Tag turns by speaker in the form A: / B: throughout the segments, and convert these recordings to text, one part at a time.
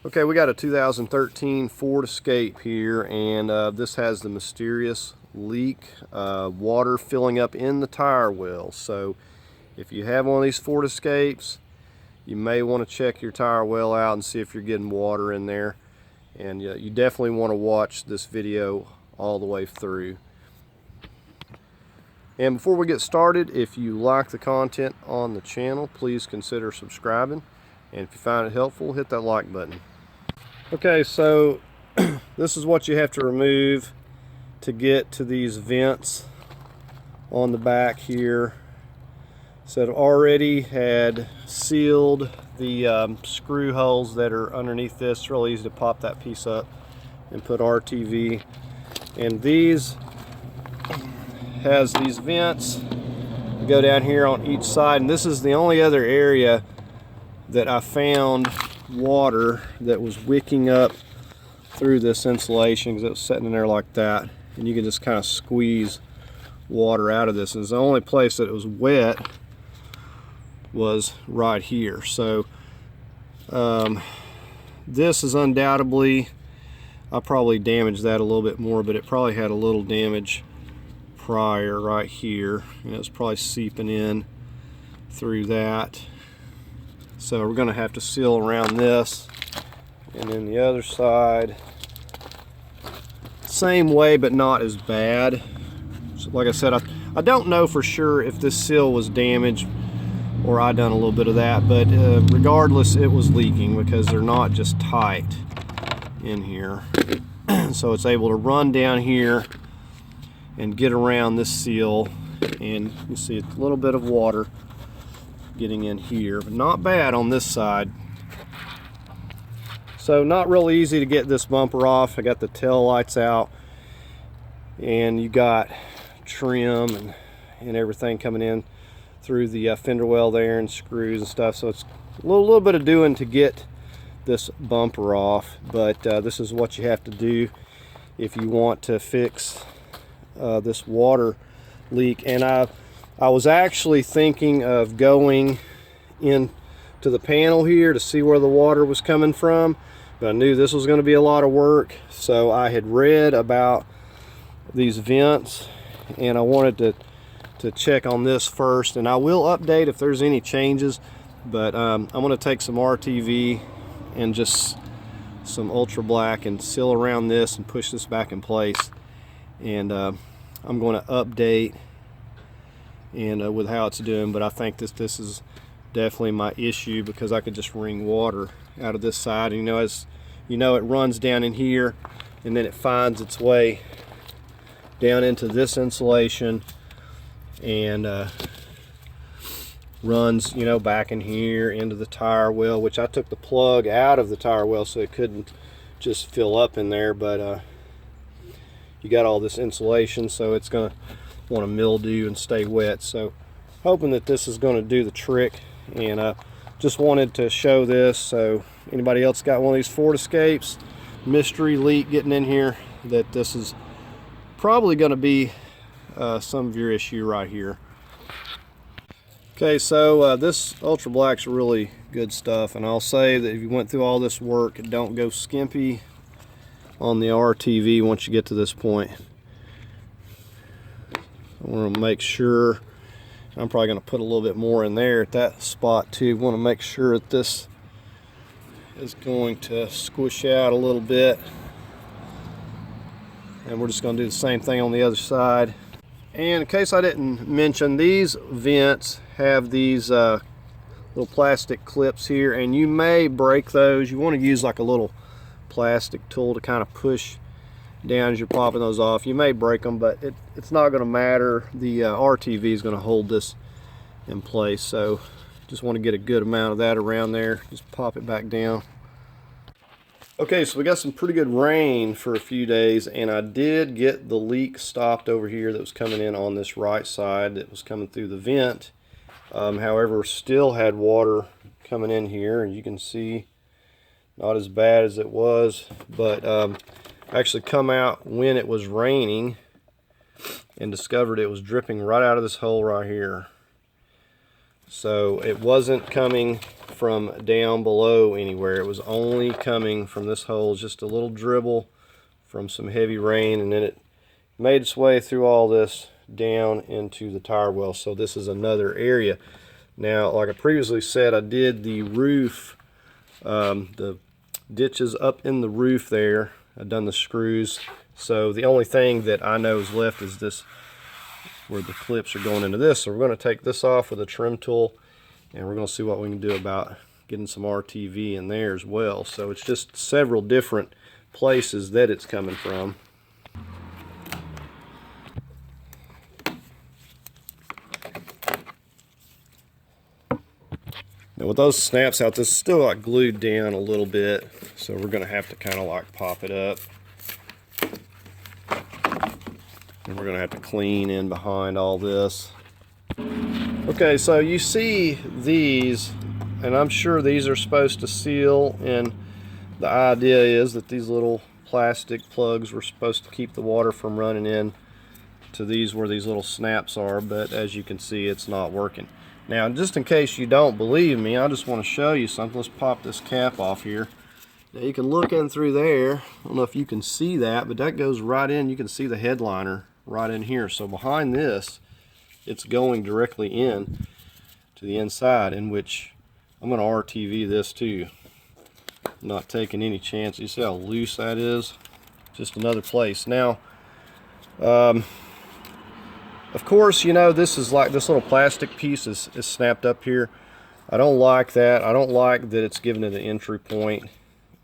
A: Okay, we got a 2013 Ford Escape here, and this has the mysterious leak, water filling up in the tire well. So if you have one of these Ford Escapes, you may want to check your tire well out and see if you're getting water in there. And you definitely want to watch this video all the way through. And before we get started, if you like the content on the channel, please consider subscribing. And if you find it helpful, hit that like button. Okay, so this is what you have to remove to get to these vents on the back here. So it already had sealed the screw holes that are underneath this. It's really easy to pop that piece up and put RTV. And these has these vents that go down here on each side, and this is the only other area that I found water that was wicking up through this insulation, because it was sitting in there like that, and you can just kind of squeeze water out of this. And the only place that it was wet was right here. So this is undoubtedly, I probably damaged that a little bit more, but it probably had a little damage prior right here, and it's probably seeping in through that. So we're going to have to seal around this, and then the other side same way, but not as bad. So like I said, I don't know for sure if this seal was damaged or I done a little bit of that, but regardless, it was leaking because they're not just tight in here. So it's able to run down here and get around this seal, and you see a little bit of water getting in here, but not bad on this side. So not real easy to get this bumper off. I got the tail lights out, and you got trim and everything coming in through the fender well there, and screws and stuff. So it's a little bit of doing to get this bumper off, but this is what you have to do if you want to fix this water leak. And I was actually thinking of going in to the panel here to see where the water was coming from, but I knew this was going to be a lot of work. So I had read about these vents, and I wanted to check on this first, and I will update if there's any changes. But I'm going to take some RTV and just some ultra black and seal around this and push this back in place, and I'm going to update and with how it's doing. But I think this is definitely my issue, because I could just wring water out of this side, and as you know, it runs down in here, and then it finds its way down into this insulation and runs back in here into the tire well, which I took the plug out of the tire well so it couldn't just fill up in there. But you got all this insulation, so it's gonna want to mildew and stay wet. So hoping that this is going to do the trick, and just wanted to show this so anybody else got one of these Ford Escapes, mystery leak getting in here, that this is probably going to be some of your issue right here. Okay, so this ultra black's really good stuff, and I'll say that if you went through all this work, don't go skimpy on the RTV once you get to this point. I want to make sure, I'm probably going to put a little bit more in there at that spot too. Want to make sure that this is going to squish out a little bit, and we're just going to do the same thing on the other side. And in case I didn't mention, these vents have these little plastic clips here, and you may break those. You want to use like a little plastic tool to kind of push down as you're popping those off. You may break them, but it's not going to matter. The RTV is going to hold this in place, so just want to get a good amount of that around there. Just pop it back down. Okay, so we got some pretty good rain for a few days, and I did get the leak stopped over here that was coming in on this right side that was coming through the vent. However, still had water coming in here, and you can see not as bad as it was, but actually come out when it was raining and discovered it was dripping right out of this hole right here. So it wasn't coming from down below anywhere. It was only coming from this hole, just a little dribble from some heavy rain, and then it made its way through all this down into the tire well. So this is another area. Now, like I previously said, I did the roof, the ditches up in the roof there. I've done the screws. So the only thing that I know is left is this, where the clips are going into this. So we're going to take this off with a trim tool, and we're going to see what we can do about getting some RTV in there as well. So it's just several different places that it's coming from. Now with those snaps out, this is still like glued down a little bit, so we're going to have to kind of like pop it up. And we're going to have to clean in behind all this. Okay, so you see these, and I'm sure these are supposed to seal, and the idea is that these little plastic plugs were supposed to keep the water from running in to these where these little snaps are, but as you can see, it's not working. Now, just in case you don't believe me, I just want to show you something. Let's pop this cap off here. Now you can look in through there. I don't know if you can see that, but that goes right in. You can see the headliner right in here. So behind this, it's going directly in to the inside, in which I'm going to RTV this too. I'm not taking any chances. You see how loose that is? Just another place. Now, of course, you know, this is like this little plastic piece is snapped up here. I don't like that. I don't like that it's giving it an entry point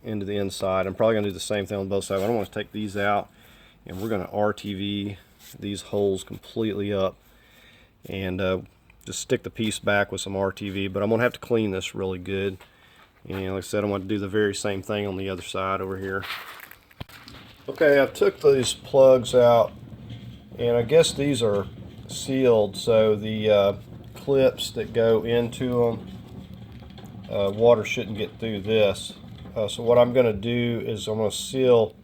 A: into the inside. I'm probably going to do the same thing on both sides. I don't want to take these out, and we're going to RTV these holes completely up, and just stick the piece back with some RTV. But I'm going to have to clean this really good, and like I said, I'm going to do the very same thing on the other side over here. Okay, I took these plugs out, and I guess these are sealed, so the clips that go into them, water shouldn't get through this. So what I'm going to do is I'm going to seal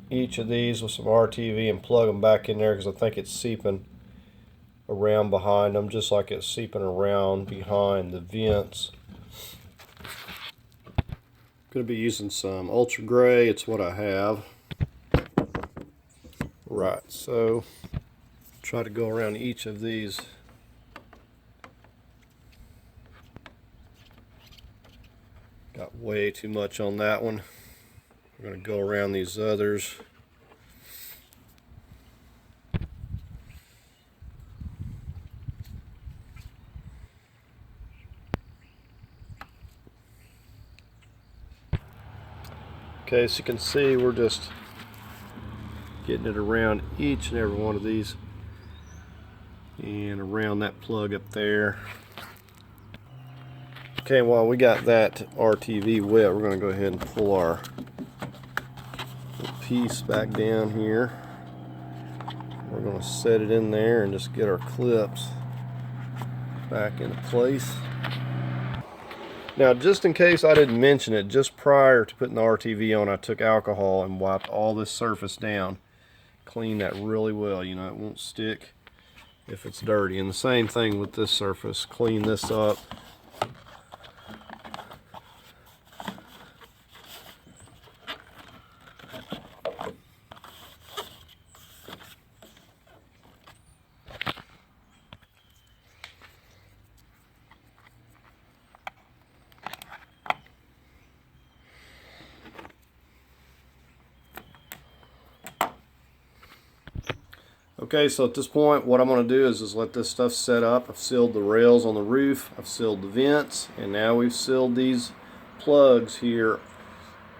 A: each of these with some RTV and plug them back in there, because I think it's seeping around behind them, just like it's seeping around behind the vents. I'm going to be using some ultra gray. It's what I have. Right, so try to go around each of these. Got way too much on that one. We're going to go around these others. Okay, so you can see we're just getting it around each and every one of these, and around that plug up there. Okay, while we got that RTV wet, we're going to go ahead and pull our piece back down here. We're going to set it in there and just get our clips back into place. Now, just in case I didn't mention it, just prior to putting the RTV on, I took alcohol and wiped all this surface down. Clean that really well, you know, it won't stick if it's dirty. And the same thing with this surface. Clean this up. Okay, so at this point, what I'm going to do is let this stuff set up. I've sealed the rails on the roof, I've sealed the vents, and now we've sealed these plugs here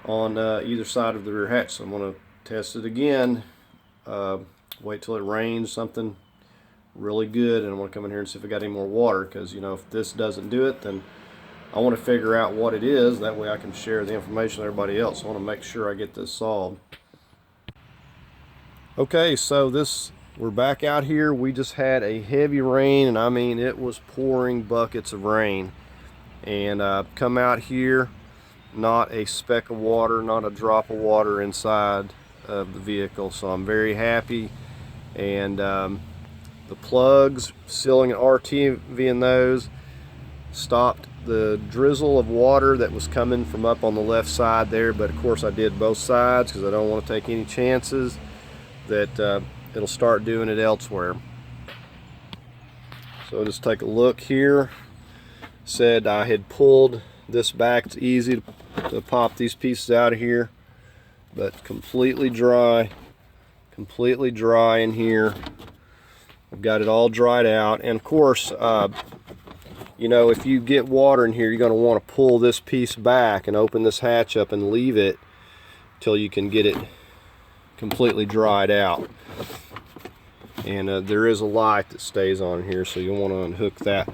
A: on either side of the rear hatch. So I'm going to test it again, wait till it rains something really good, and I'm going to come in here and see if I got any more water, because, you know, if this doesn't do it, then I want to figure out what it is. That way I can share the information with everybody else. I want to make sure I get this solved. Okay, so we're back out here. We just had a heavy rain, and I mean, it was pouring buckets of rain. And I've come out here, not a speck of water, not a drop of water inside of the vehicle. So I'm very happy. And the plugs, sealing an RTV in those, stopped the drizzle of water that was coming from up on the left side there, but of course I did both sides because I don't want to take any chances that it'll start doing it elsewhere. So just take a look here. Said I had pulled this back. It's easy to pop these pieces out of here, but completely dry in here. I've got it all dried out, and of course you know, if you get water in here, you're going to want to pull this piece back and open this hatch up and leave it till you can get it completely dried out. And there is a light that stays on here, so you'll want to unhook that.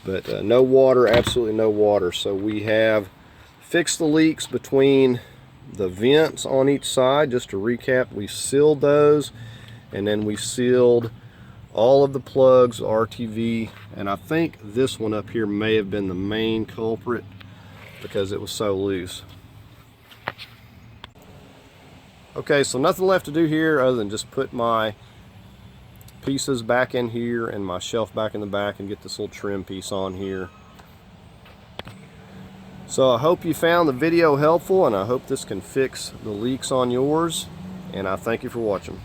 A: But no water, absolutely no water. So we have fixed the leaks between the vents on each side. Just to recap, we sealed those, and then we sealed all of the plugs, RTV, and I think this one up here may have been the main culprit because it was so loose. Okay, so nothing left to do here other than just put my pieces back in here and my shelf back in the back and get this little trim piece on here. So I hope you found the video helpful, and I hope this can fix the leaks on yours, and I thank you for watching.